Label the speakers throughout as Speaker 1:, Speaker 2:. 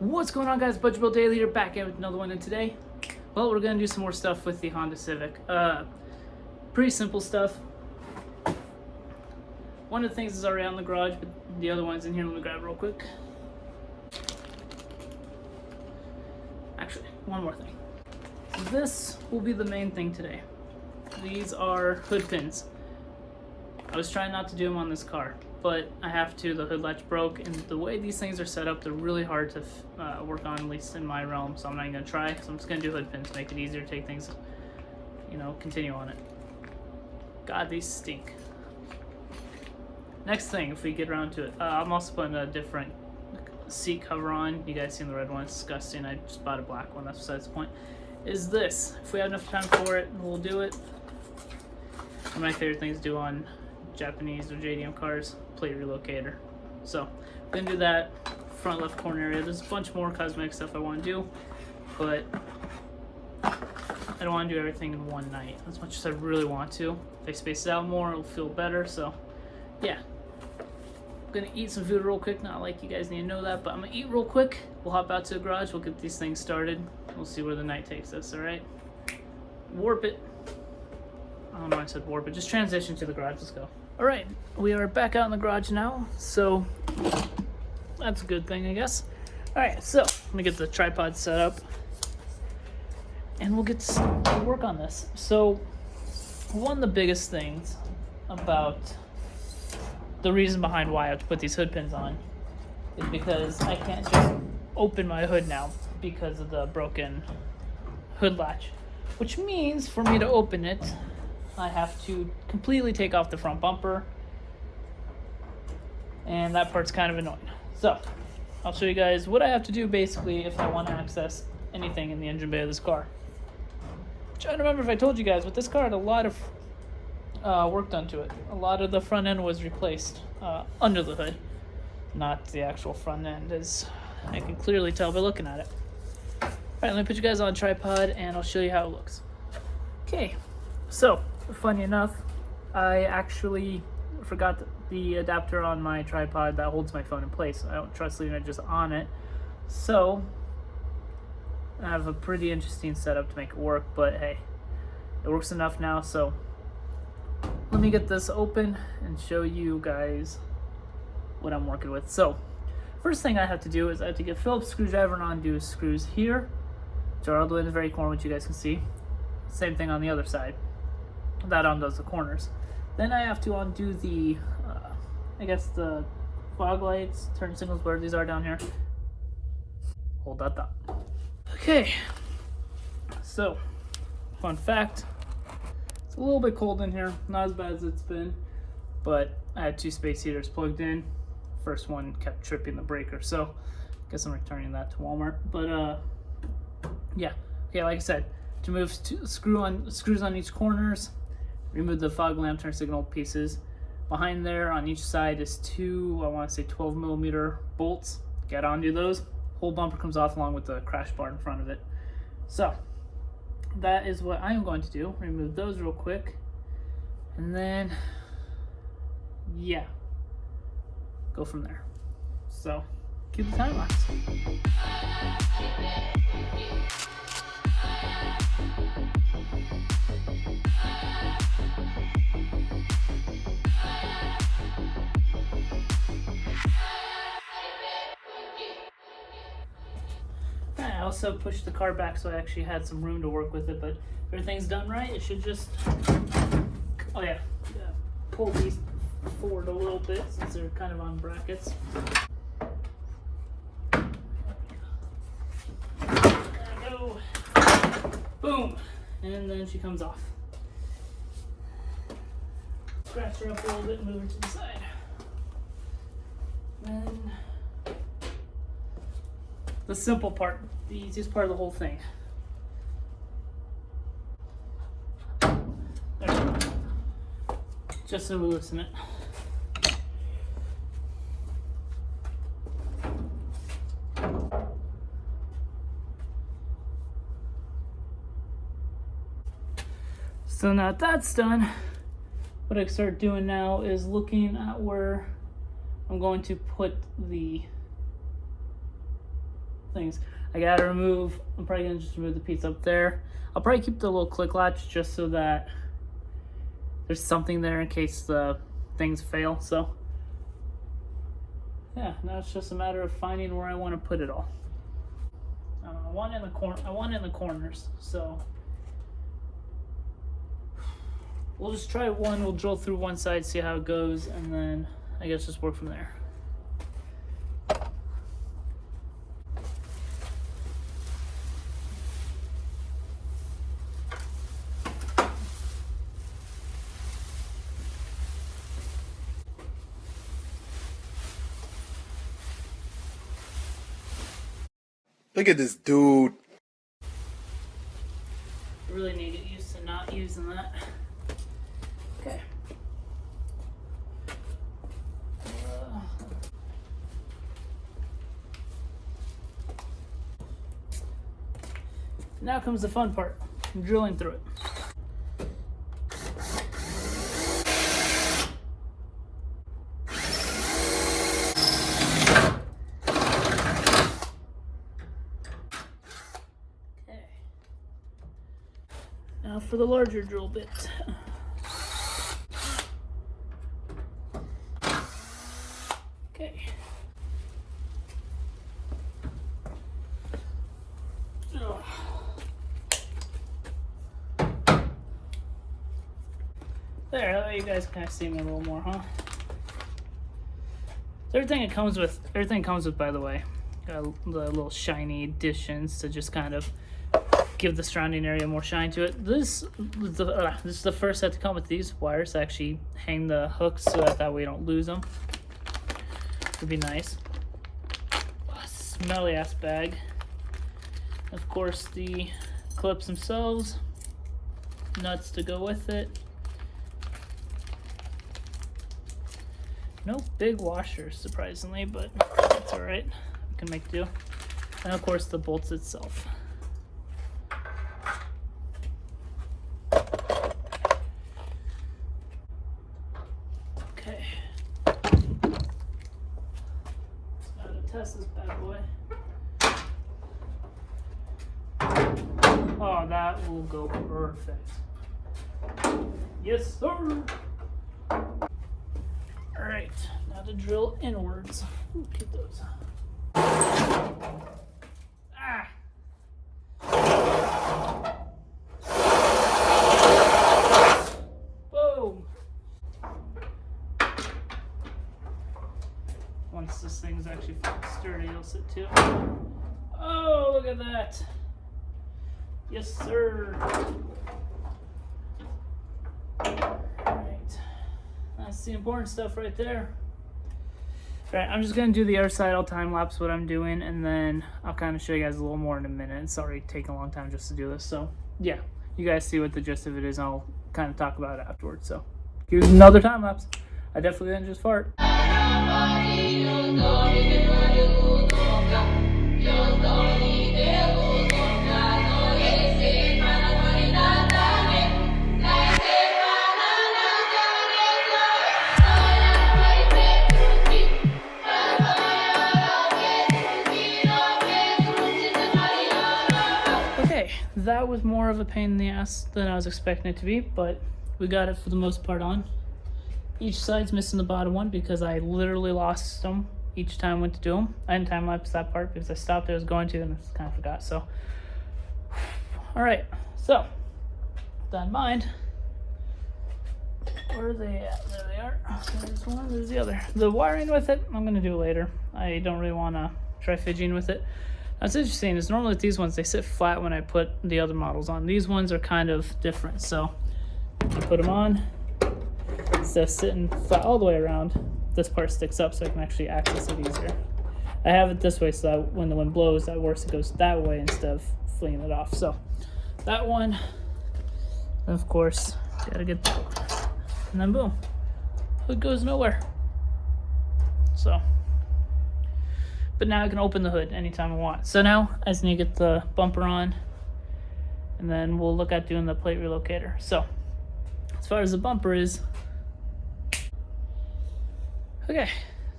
Speaker 1: What's going on, guys? Butcher Bill Daily here, back in with another one. And today, well, we're gonna do some more stuff with the Honda Civic. Pretty simple stuff. One of the things is already out in the garage, but the other one's in here. Let me grab it real quick. Actually, one more thing. So this will be the main thing today. These are hood pins. I was trying not to do them on this car, but I have to. The hood latch broke, and the way these things are set up, they're really hard to work on, at least in my realm, so I'm not even going to try. So I'm just going to do hood pins to make it easier to take things, continue on it. God, these stink. Next thing, if we get around to it, I'm also putting a different seat cover on. You guys seen the red one? It's disgusting. I just bought a black one. That's besides the point. Is this. If we have enough time for it, we'll do it. One of my favorite things to do on Japanese or JDM cars, plate relocator. So I'm gonna do that. Front left corner area. There's a bunch more cosmetic stuff I want to do, but I don't want to do everything in one night as much as I really want to. If I space it out more, it'll feel better. So yeah, I'm gonna eat some food real quick. Not like you guys need to know that, but I'm gonna eat real quick. We'll hop out to the garage. We'll get these things started. We'll see where the night takes us. All right, warp it. I don't know why I said warp, but just transition to the garage. Let's go. All right, we are back out in the garage now, so that's a good thing, I guess. All right, so let me get the tripod set up, and we'll get to work on this. So one of the biggest things about the reason behind why I have to put these hood pins on is because I can't just open my hood now because of the broken hood latch, which means for me to open it, I have to completely take off the front bumper, and that part's kind of annoying. So I'll show you guys what I have to do basically if I want to access anything in the engine bay of this car. I'm trying to remember if I told you guys, but this car had a lot of work done to it. A lot of the front end was replaced under the hood, not the actual front end, as I can clearly tell by looking at it. All right, let me put you guys on a tripod and I'll show you how it looks. Okay, so funny enough, I actually forgot the adapter on my tripod that holds my phone in place. I don't trust leaving it just on it. So I have a pretty interesting setup to make it work, but hey, it works enough now. So let me get this open and show you guys what I'm working with. So first thing I have to do is I have to get Phillips screwdriver and undo screws here, which are all the way in the very corner, which you guys can see. Same thing on the other side. That undoes the corners. Then I have to undo the, the fog lights, turn signals, where these are down here. Hold that thought. Okay, so fun fact, it's a little bit cold in here, not as bad as it's been, but I had two space heaters plugged in. First one kept tripping the breaker, so I guess I'm returning that to Walmart. But yeah, okay, like I said, to move screws on each corners, remove the fog lamp turn signal pieces. Behind there on each side is two, I want to say 12mm bolts. Get onto those. Whole bumper comes off along with the crash bar in front of it. So that is what I am going to do. Remove those real quick. And then, yeah, go from there. So keep the time lapse. I also pushed the car back so I actually had some room to work with it, but if everything's done right, it should just, pull these forward a little bit since they're kind of on brackets. There we go. Boom. And then she comes off. Scratch her up a little bit and move her to the side. Then the simple part, the easiest part of the whole thing. There we go. Just to loosen it. So now that that's done, what I start doing now is looking at where I'm going to put the things. I gotta remove, I'm probably gonna just remove the piece up there. I'll probably keep the little click latch just so that there's something there in case the things fail. So yeah, now it's just a matter of finding where I want to put it all. I want it in the corner. I want it in the corners. So we'll just try one. We'll drill through one side, see how it goes, and then I guess just work from there.
Speaker 2: Look at this dude.
Speaker 1: I really need to get used to not using that. Okay. Now comes the fun part. I'm drilling through it. Now for the larger drill bit. Okay. There, that way you guys kind of see me a little more, huh? Everything comes with, by the way, got the little shiny additions to just kind of give the surrounding area more shine to it. This is the first set to come with these wires to actually hang the hooks so that way you don't lose them. Would be nice. Smelly ass bag. Of course, the clips themselves, nuts to go with it. No big washers, surprisingly, but that's all right. We can make do. And of course, the bolts itself. Okay. Gotta test this bad boy. Oh, that will go perfect. Yes, sir. All right, now to drill inwards. Ooh, keep those. Ah. Boom. Once this thing's actually sturdy, it'll sit too. Oh, look at that. Yes, sir. Alright. That's the important stuff right there. Alright, I'm just going to do the other side. I'll time lapse what I'm doing, and then I'll kind of show you guys a little more in a minute. It's already taken a long time just to do this. So, yeah. You guys see what the gist of it is, and I'll kind of talk about it afterwards. So, here's another time lapse. I definitely didn't just fart. That was more of a pain in the ass than I was expecting it to be, but we got it for the most part on. Each side's missing the bottom one because I literally lost them each time I went to do them. I didn't time lapse that part because I stopped I was going to and I kind of forgot. So, all right. So, with that in mind, where are they at? There they are. There's one. There's the other. The wiring with it, I'm gonna do later. I don't really want to try fidgeting with it. What's interesting is normally with these ones, they sit flat when I put the other models on. These ones are kind of different. So I put them on, instead of sitting flat all the way around, this part sticks up so I can actually access it easier. I have it this way so that when the wind blows, that works, it goes that way instead of flinging it off. So that one, and of course, gotta get that one. And then boom, hood goes nowhere. So. But now I can open the hood anytime I want. So now I just need to get the bumper on, and then we'll look at doing the plate relocator. So as far as the bumper is, okay,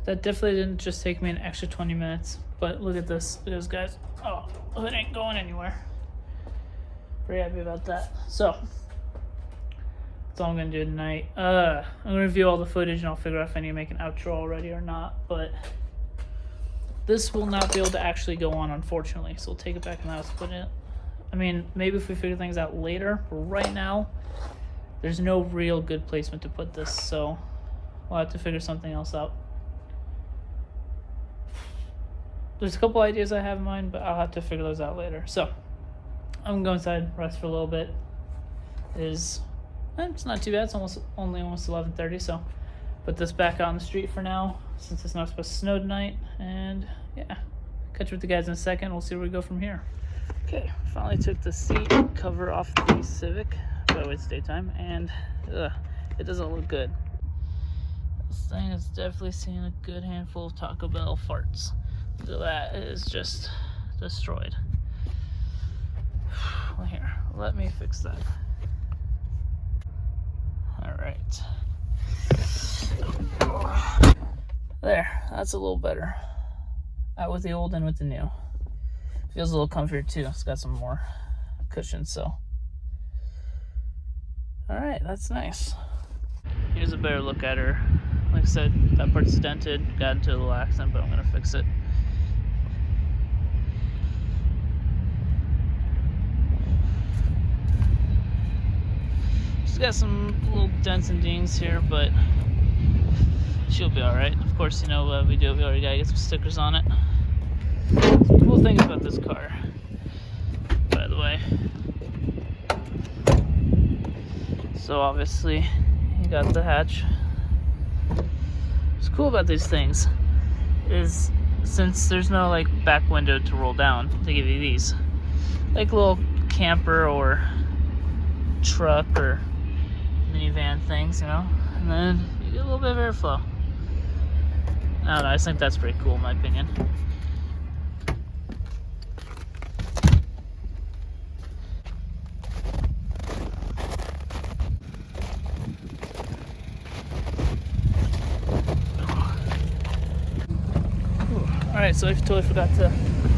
Speaker 1: that definitely didn't just take me an extra 20 minutes. But look at this. Look at this, guys. Oh, it ain't going anywhere. Pretty happy about that. So, that's all I'm going to do tonight. I'm going to review all the footage and I'll figure out if I need to make an outro already or not. But this will not be able to actually go on, unfortunately. So we'll take it back in the house, put it. I mean, maybe if we figure things out later. But right now, there's no real good placement to put this. So we'll have to figure something else out. There's a couple ideas I have in mind, but I'll have to figure those out later. So I'm gonna go inside, rest for a little bit. It's not too bad. It's almost 11:30. So put this back out on the street for now, since it's not supposed to snow tonight. And yeah, catch up with the guys in a second. We'll see where we go from here. Okay, finally took the seat cover off the Civic. By the way, it's daytime, and it doesn't look good. This thing has definitely seen a good handful of Taco Bell farts. So that is just destroyed. Well, here, let me fix that. Alright. There, that's a little better. Out with the old and with the new. Feels a little comfier too. It's got some more cushion, so. Alright, that's nice. Here's a better look at her. Like I said, that part's dented, got into a little accident, but I'm gonna fix it. She's got some little dents and dings here, but she'll be alright. Of course, you know what we do, we already gotta get some stickers on it. Some cool things about this car, by the way. So obviously, you got the hatch. What's cool about these things is since there's no like back window to roll down, they give you these. Like a little camper or truck or minivan things, you know? And then you get a little bit of airflow. I don't know, I just think that's pretty cool in my opinion. Alright, so I totally forgot to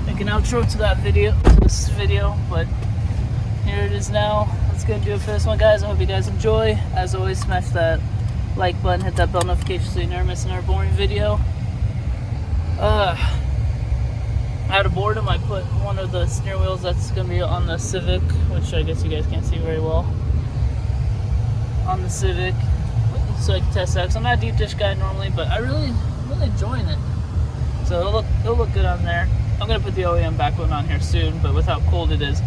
Speaker 1: make an outro to that video, to this video, but here it is now. That's gonna do it for this one, guys. I hope you guys enjoy. As always, smash that like button, hit that bell notification so you never miss another boring video. Out of boredom, I put one of the steer wheels that's gonna be on the Civic, which I guess you guys can't see very well, on the Civic, so I can test that. Cause I'm not a deep dish guy normally, but I'm really enjoying it. So it'll look good on there. I'm gonna put the OEM back one on here soon, but with how cold it is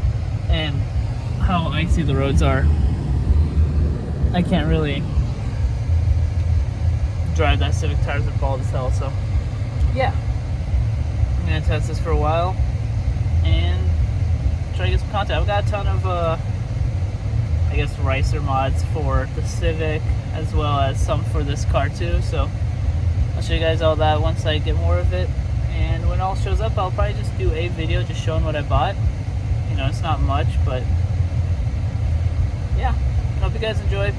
Speaker 1: and how icy the roads are, I can't really drive that Civic. Tires are bald as hell. So yeah, I'm gonna test this for a while and try to get some content. I've got a ton of I guess Ricer mods for the Civic as well as some for this car too. So I'll show you guys all that once I get more of it, and when it all shows up, I'll probably just do a video just showing what I bought. You know, it's not much, but yeah, hope you guys enjoyed.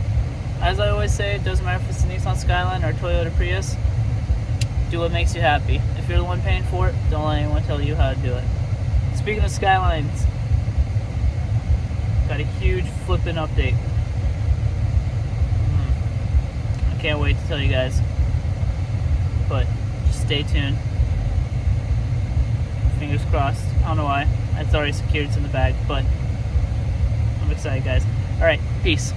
Speaker 1: As I always say, it doesn't matter if it's a Nissan Skyline or a Toyota Prius, do what makes you happy. If you're the one paying for it, don't let anyone tell you how to do it. Speaking of Skylines, got a huge flippin' update. I can't wait to tell you guys. But just stay tuned. Fingers crossed. I don't know why. It's already secured, it's in the bag, but I'm excited, guys. Alright, peace.